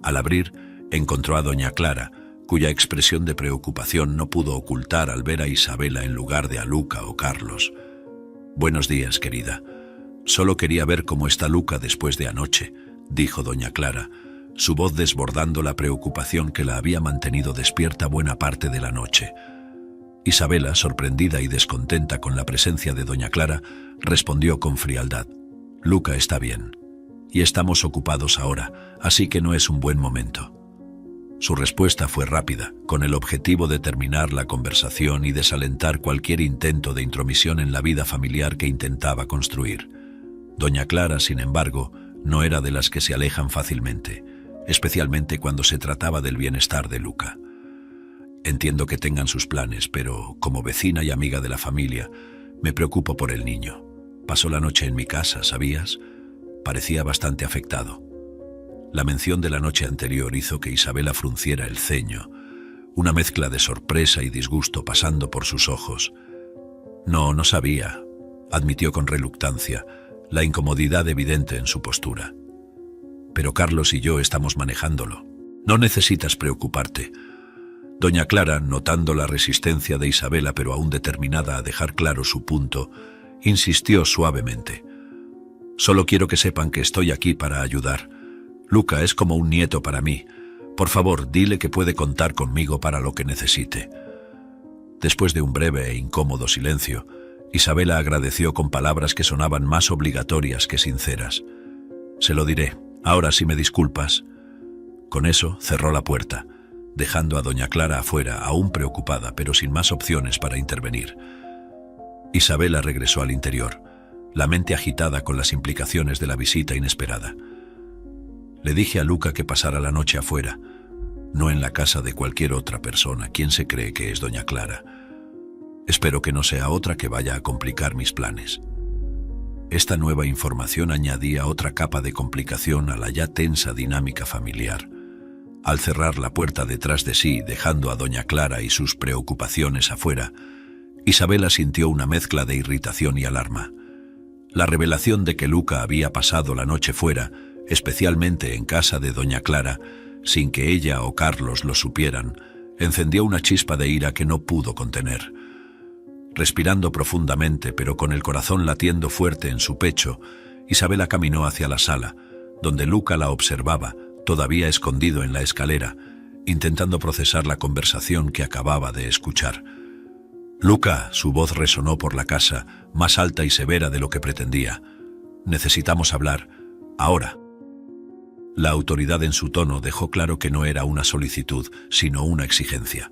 Al abrir, encontró a doña Clara, cuya expresión de preocupación no pudo ocultar al ver a Isabela en lugar de a Luca o Carlos. «Buenos días, querida. Solo quería ver cómo está Luca después de anoche», dijo doña Clara, su voz desbordando la preocupación que la había mantenido despierta buena parte de la noche. Isabela, sorprendida y descontenta con la presencia de doña Clara, respondió con frialdad: «Luca está bien. Y estamos ocupados ahora, así que no es un buen momento». Su respuesta fue rápida, con el objetivo de terminar la conversación y desalentar cualquier intento de intromisión en la vida familiar que intentaba construir. Doña Clara, sin embargo, no era de las que se alejan fácilmente, especialmente cuando se trataba del bienestar de Luca. «Entiendo que tengan sus planes, pero como vecina y amiga de la familia, me preocupo por el niño. Pasó la noche en mi casa, ¿sabías? Parecía bastante afectado». La mención de la noche anterior hizo que Isabela frunciera el ceño, una mezcla de sorpresa y disgusto pasando por sus ojos. No sabía», admitió con reluctancia, la incomodidad evidente en su postura. «Pero Carlos y yo estamos manejándolo. No necesitas preocuparte». Doña Clara, notando la resistencia de Isabela pero aún determinada a dejar claro su punto, insistió suavemente: «Solo quiero que sepan que estoy aquí para ayudar. Luca es como un nieto para mí. Por favor, dile que puede contar conmigo para lo que necesite». Después de un breve e incómodo silencio, Isabela agradeció con palabras que sonaban más obligatorias que sinceras. «Se lo diré. Ahora si me disculpas». Con eso cerró la puerta, dejando a doña Clara afuera, aún preocupada, pero sin más opciones para intervenir. Isabela regresó al interior, la mente agitada con las implicaciones de la visita inesperada. «Le dije a Luca que pasara la noche afuera, no en la casa de cualquier otra persona. ¿Quién se cree que es doña Clara? Espero que no sea otra que vaya a complicar mis planes». Esta nueva información añadía otra capa de complicación a la ya tensa dinámica familiar. Al cerrar la puerta detrás de sí, dejando a doña Clara y sus preocupaciones afuera, Isabela sintió una mezcla de irritación y alarma. La revelación de que Luca había pasado la noche fuera, especialmente en casa de doña Clara, sin que ella o Carlos lo supieran, encendió una chispa de ira que no pudo contener. Respirando profundamente, pero con el corazón latiendo fuerte en su pecho, Isabela caminó hacia la sala, donde Luca la observaba, todavía escondido en la escalera, intentando procesar la conversación que acababa de escuchar. «Luca», su voz resonó por la casa, más alta y severa de lo que pretendía. «Necesitamos hablar, ahora». La autoridad en su tono dejó claro que no era una solicitud, sino una exigencia.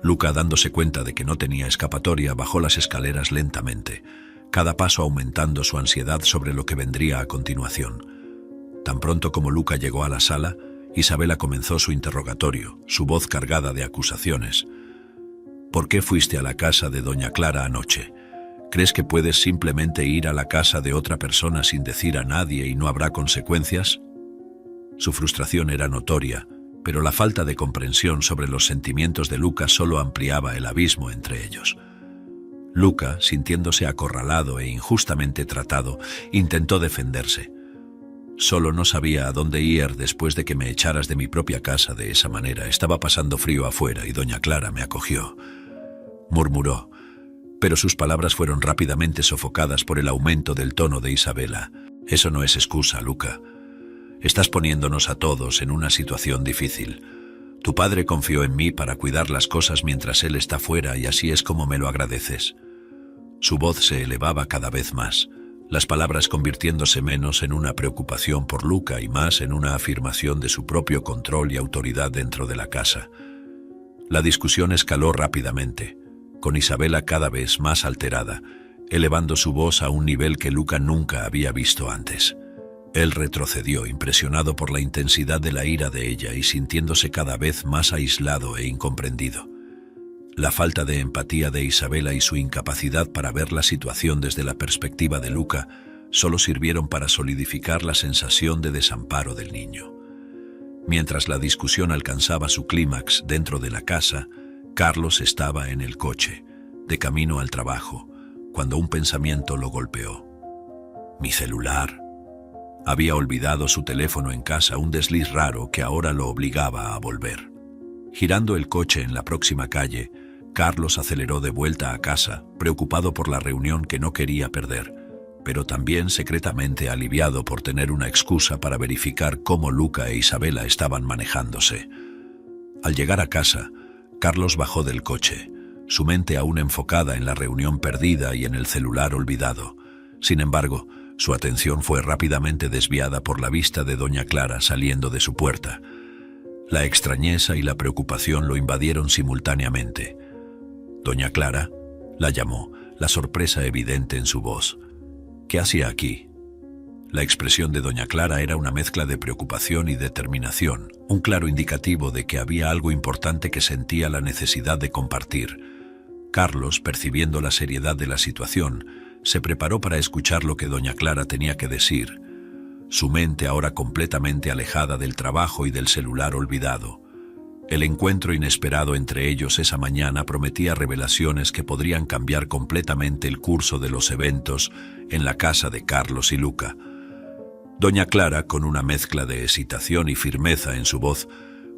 Luca, dándose cuenta de que no tenía escapatoria, bajó las escaleras lentamente, cada paso aumentando su ansiedad sobre lo que vendría a continuación. Tan pronto como Luca llegó a la sala, Isabela comenzó su interrogatorio, su voz cargada de acusaciones. «¿Por qué fuiste a la casa de doña Clara anoche? ¿Crees que puedes simplemente ir a la casa de otra persona sin decir a nadie y no habrá consecuencias?» Su frustración era notoria, pero la falta de comprensión sobre los sentimientos de Luca solo ampliaba el abismo entre ellos. Luca, sintiéndose acorralado e injustamente tratado, intentó defenderse. Solo no sabía a dónde ir después de que me echaras de mi propia casa de esa manera. Estaba pasando frío afuera y doña Clara me acogió», murmuró, pero sus palabras fueron rápidamente sofocadas por el aumento del tono de Isabela. «Eso no es excusa, Luca. Estás poniéndonos a todos en una situación difícil. Tu padre confió en mí para cuidar las cosas mientras él está fuera y así es como me lo agradeces». Su voz se elevaba cada vez más, las palabras convirtiéndose menos en una preocupación por Luca y más en una afirmación de su propio control y autoridad dentro de la casa. La discusión escaló rápidamente, con Isabela cada vez más alterada, elevando su voz a un nivel que Luca nunca había visto antes. Él retrocedió, impresionado por la intensidad de la ira de ella y sintiéndose cada vez más aislado e incomprendido. La falta de empatía de Isabela y su incapacidad para ver la situación desde la perspectiva de Luca solo sirvieron para solidificar la sensación de desamparo del niño. Mientras la discusión alcanzaba su clímax dentro de la casa, Carlos estaba en el coche, de camino al trabajo, cuando un pensamiento lo golpeó. «Mi celular». Había olvidado su teléfono en casa, un desliz raro que ahora lo obligaba a volver. Girando el coche en la próxima calle, Carlos aceleró de vuelta a casa, preocupado por la reunión que no quería perder, pero también secretamente aliviado por tener una excusa para verificar cómo Luca e Isabela estaban manejándose. Al llegar a casa, Carlos bajó del coche, su mente aún enfocada en la reunión perdida y en el celular olvidado. Sin embargo, su atención fue rápidamente desviada por la vista de doña Clara saliendo de su puerta. La extrañeza y la preocupación lo invadieron simultáneamente. Doña Clara la llamó, la sorpresa evidente en su voz. «¿Qué hacía aquí?». La expresión de doña Clara era una mezcla de preocupación y determinación, un claro indicativo de que había algo importante que sentía la necesidad de compartir. Carlos, percibiendo la seriedad de la situación, se preparó para escuchar lo que doña Clara tenía que decir, su mente ahora completamente alejada del trabajo y del celular olvidado. El encuentro inesperado entre ellos esa mañana prometía revelaciones que podrían cambiar completamente el curso de los eventos en la casa de Carlos y Luca. Doña Clara, con una mezcla de excitación y firmeza en su voz,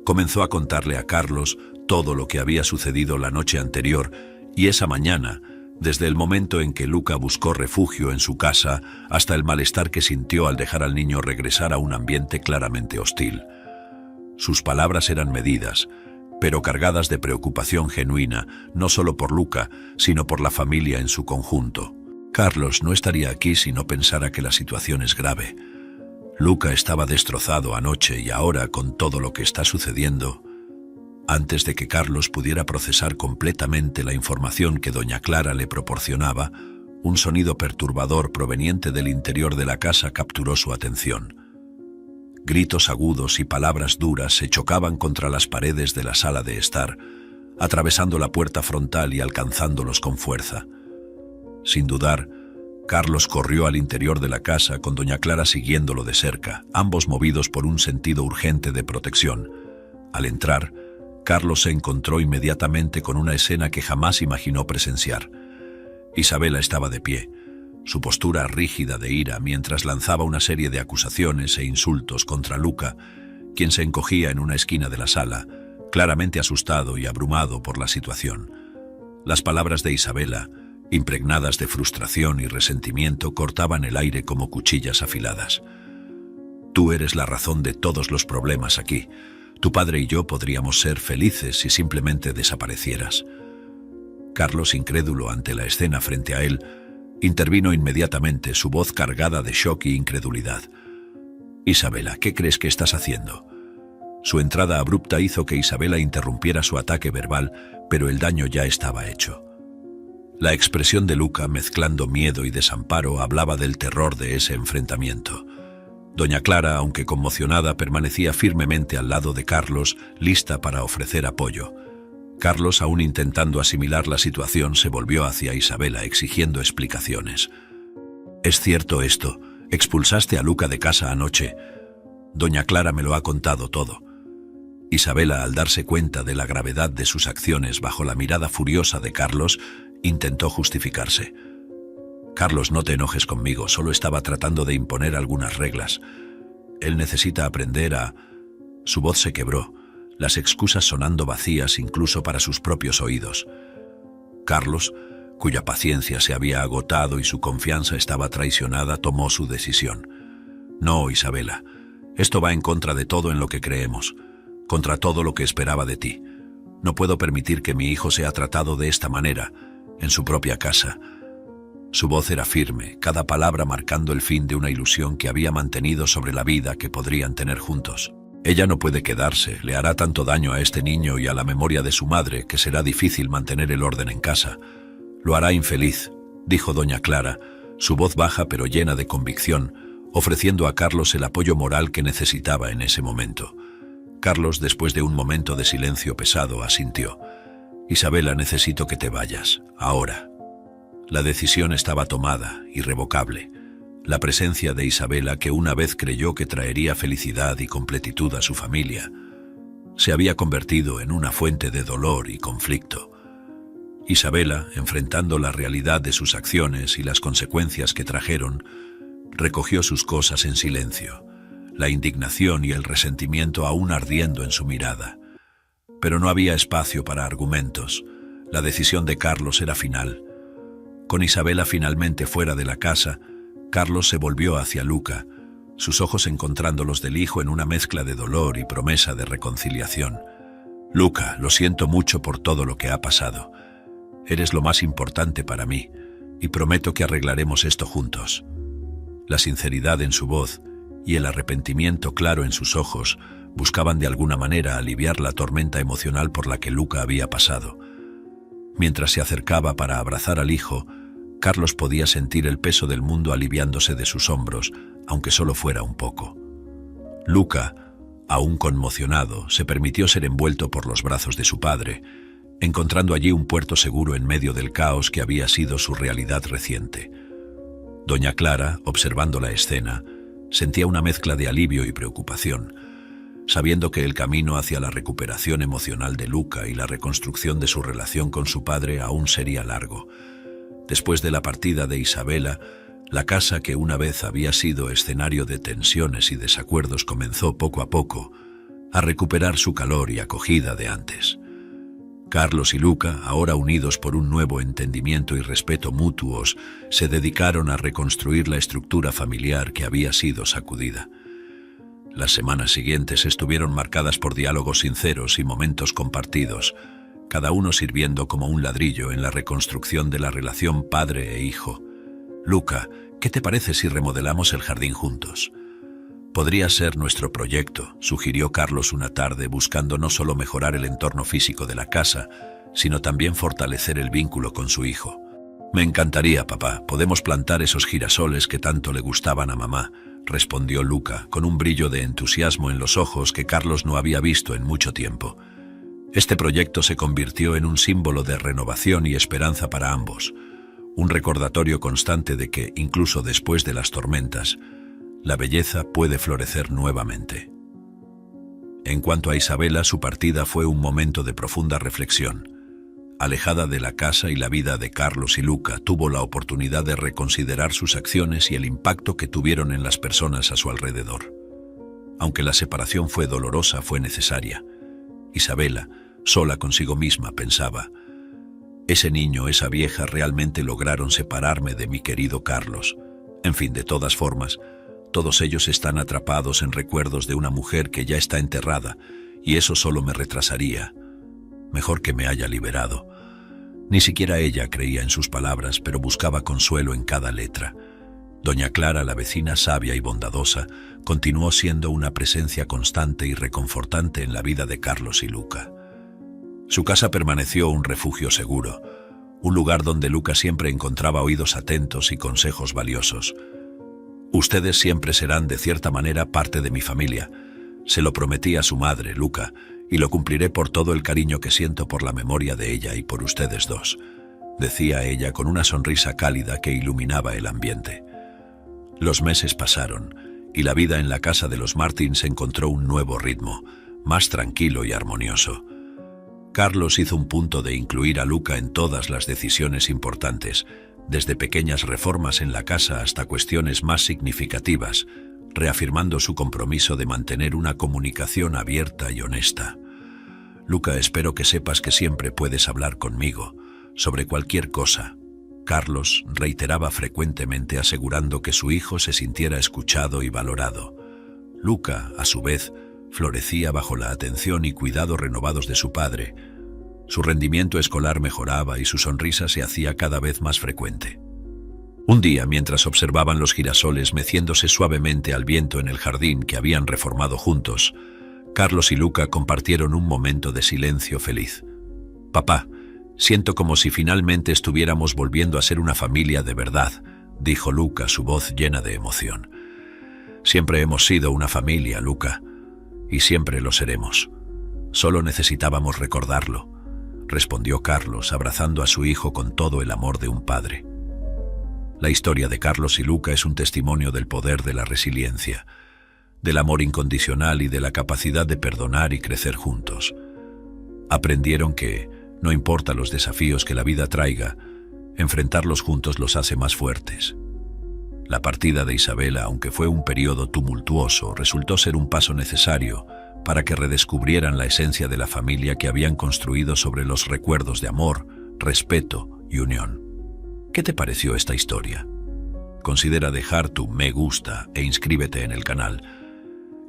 comenzó a contarle a Carlos todo lo que había sucedido la noche anterior y esa mañana, desde el momento en que Luca buscó refugio en su casa hasta el malestar que sintió al dejar al niño regresar a un ambiente claramente hostil. Sus palabras eran medidas, pero cargadas de preocupación genuina, no solo por Luca, sino por la familia en su conjunto. Carlos no estaría aquí si no pensara que la situación es grave. Luca estaba destrozado anoche y ahora, con todo lo que está sucediendo. Antes de que Carlos pudiera procesar completamente la información que doña Clara le proporcionaba, un sonido perturbador proveniente del interior de la casa capturó su atención. Gritos agudos y palabras duras se chocaban contra las paredes de la sala de estar, atravesando la puerta frontal y alcanzándolos con fuerza. Sin dudar, Carlos corrió al interior de la casa con doña Clara siguiéndolo de cerca, ambos movidos por un sentido urgente de protección. Al entrar, Carlos se encontró inmediatamente con una escena que jamás imaginó presenciar. Isabela estaba de pie, su postura rígida de ira mientras lanzaba una serie de acusaciones e insultos contra Luca, quien se encogía en una esquina de la sala, claramente asustado y abrumado por la situación. Las palabras de Isabela, impregnadas de frustración y resentimiento, cortaban el aire como cuchillas afiladas. «Tú eres la razón de todos los problemas aquí. Tu padre y yo podríamos ser felices si simplemente desaparecieras». Carlos, incrédulo ante la escena frente a él, intervino inmediatamente, su voz cargada de shock y incredulidad. «Isabela, ¿qué crees que estás haciendo?». Su entrada abrupta hizo que Isabela interrumpiera su ataque verbal, pero el daño ya estaba hecho. La expresión de Luca, mezclando miedo y desamparo, hablaba del terror de ese enfrentamiento. Doña Clara, aunque conmocionada, permanecía firmemente al lado de Carlos, lista para ofrecer apoyo. Carlos, aún intentando asimilar la situación, se volvió hacia Isabela exigiendo explicaciones. «¿Es cierto esto? ¿Expulsaste a Luca de casa anoche? Doña Clara me lo ha contado todo». Isabela, al darse cuenta de la gravedad de sus acciones bajo la mirada furiosa de Carlos, intentó justificarse. «Carlos, no te enojes conmigo, solo estaba tratando de imponer algunas reglas. Él necesita aprender a... Su voz se quebró, las excusas sonando vacías incluso para sus propios oídos. Carlos, cuya paciencia se había agotado y su confianza estaba traicionada, tomó su decisión. No, Isabela, esto va en contra de todo en lo que creemos, contra todo lo que esperaba de ti. No puedo permitir que mi hijo sea tratado de esta manera, en su propia casa. Su voz era firme, cada palabra marcando el fin de una ilusión que había mantenido sobre la vida que podrían tener juntos. Ella no puede quedarse, le hará tanto daño a este niño y a la memoria de su madre que será difícil mantener el orden en casa. Lo hará infeliz, dijo doña Clara, su voz baja pero llena de convicción, ofreciendo a Carlos el apoyo moral que necesitaba en ese momento. Carlos, después de un momento de silencio pesado, asintió. Isabela, necesito que te vayas, ahora. La decisión estaba tomada, irrevocable. La presencia de Isabela, que una vez creyó que traería felicidad y completitud a su familia, se había convertido en una fuente de dolor y conflicto. Isabela, enfrentando la realidad de sus acciones y las consecuencias que trajeron, recogió sus cosas en silencio, la indignación y el resentimiento aún ardiendo en su mirada. Pero no había espacio para argumentos. La decisión de Carlos era final. Con Isabela finalmente fuera de la casa, Carlos se volvió hacia Luca, sus ojos encontrando los del hijo en una mezcla de dolor y promesa de reconciliación. Luca, lo siento mucho por todo lo que ha pasado. Eres lo más importante para mí, y prometo que arreglaremos esto juntos. La sinceridad en su voz y el arrepentimiento claro en sus ojos buscaban de alguna manera aliviar la tormenta emocional por la que Luca había pasado. Mientras se acercaba para abrazar al hijo, Carlos podía sentir el peso del mundo aliviándose de sus hombros, aunque solo fuera un poco. Luca, aún conmocionado, se permitió ser envuelto por los brazos de su padre, encontrando allí un puerto seguro en medio del caos que había sido su realidad reciente. Doña Clara, observando la escena, sentía una mezcla de alivio y preocupación, sabiendo que el camino hacia la recuperación emocional de Luca y la reconstrucción de su relación con su padre aún sería largo. Después de la partida de Isabela, la casa que una vez había sido escenario de tensiones y desacuerdos comenzó poco a poco a recuperar su calor y acogida de antes. Carlos y Luca, ahora unidos por un nuevo entendimiento y respeto mutuos, se dedicaron a reconstruir la estructura familiar que había sido sacudida. Las semanas siguientes estuvieron marcadas por diálogos sinceros y momentos compartidos, cada uno sirviendo como un ladrillo en la reconstrucción de la relación padre e hijo. Luca, ¿qué te parece si remodelamos el jardín juntos? Podría ser nuestro proyecto, sugirió Carlos una tarde, buscando no solo mejorar el entorno físico de la casa, sino también fortalecer el vínculo con su hijo. Me encantaría, papá, podemos plantar esos girasoles que tanto le gustaban a mamá, respondió Luca, con un brillo de entusiasmo en los ojos que Carlos no había visto en mucho tiempo. Este proyecto se convirtió en un símbolo de renovación y esperanza para ambos, un recordatorio constante de que, incluso después de las tormentas, la belleza puede florecer nuevamente. En cuanto a Isabela, su partida fue un momento de profunda reflexión. Alejada de la casa y la vida de Carlos y Luca, tuvo la oportunidad de reconsiderar sus acciones y el impacto que tuvieron en las personas a su alrededor. Aunque la separación fue dolorosa, fue necesaria. Isabela, sola consigo misma, pensaba: ese niño, esa vieja realmente lograron separarme de mi querido Carlos. En fin, de todas formas, todos ellos están atrapados en recuerdos de una mujer que ya está enterrada, y eso solo me retrasaría. Mejor que me haya liberado. Ni siquiera ella creía en sus palabras, pero buscaba consuelo en cada letra. Doña Clara, la vecina sabia y bondadosa, continuó siendo una presencia constante y reconfortante en la vida de Carlos y Luca. Su casa permaneció un refugio seguro, un lugar donde Luca siempre encontraba oídos atentos y consejos valiosos. Ustedes siempre serán de cierta manera parte de mi familia. Se lo prometí a su madre, Luca, y lo cumpliré por todo el cariño que siento por la memoria de ella y por ustedes dos, decía ella con una sonrisa cálida que iluminaba el ambiente. Los meses pasaron, y la vida en la casa de los Martins encontró un nuevo ritmo, más tranquilo y armonioso. Carlos hizo un punto de incluir a Luca en todas las decisiones importantes, desde pequeñas reformas en la casa hasta cuestiones más significativas, reafirmando su compromiso de mantener una comunicación abierta y honesta. Luca, espero que sepas que siempre puedes hablar conmigo sobre cualquier cosa. Carlos reiteraba frecuentemente, asegurando que su hijo se sintiera escuchado y valorado. Luca, a su vez, florecía bajo la atención y cuidado renovados de su padre. Su rendimiento escolar mejoraba y su sonrisa se hacía cada vez más frecuente. Un día, mientras observaban los girasoles meciéndose suavemente al viento en el jardín que habían reformado juntos, Carlos y Luca compartieron un momento de silencio feliz. «Papá, siento como si finalmente estuviéramos volviendo a ser una familia de verdad», dijo Luca, su voz llena de emoción. «Siempre hemos sido una familia, Luca, y siempre lo seremos. Solo necesitábamos recordarlo», respondió Carlos, abrazando a su hijo con todo el amor de un padre. La historia de Carlos y Luca es un testimonio del poder de la resiliencia, del amor incondicional y de la capacidad de perdonar y crecer juntos. Aprendieron que, no importa los desafíos que la vida traiga, enfrentarlos juntos los hace más fuertes. La partida de Isabela, aunque fue un periodo tumultuoso, resultó ser un paso necesario para que redescubrieran la esencia de la familia que habían construido sobre los recuerdos de amor, respeto y unión. ¿Qué te pareció esta historia? Considera dejar tu me gusta e inscríbete en el canal.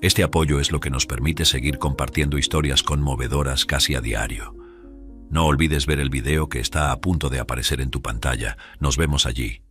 Este apoyo es lo que nos permite seguir compartiendo historias conmovedoras casi a diario. No olvides ver el video que está a punto de aparecer en tu pantalla. Nos vemos allí.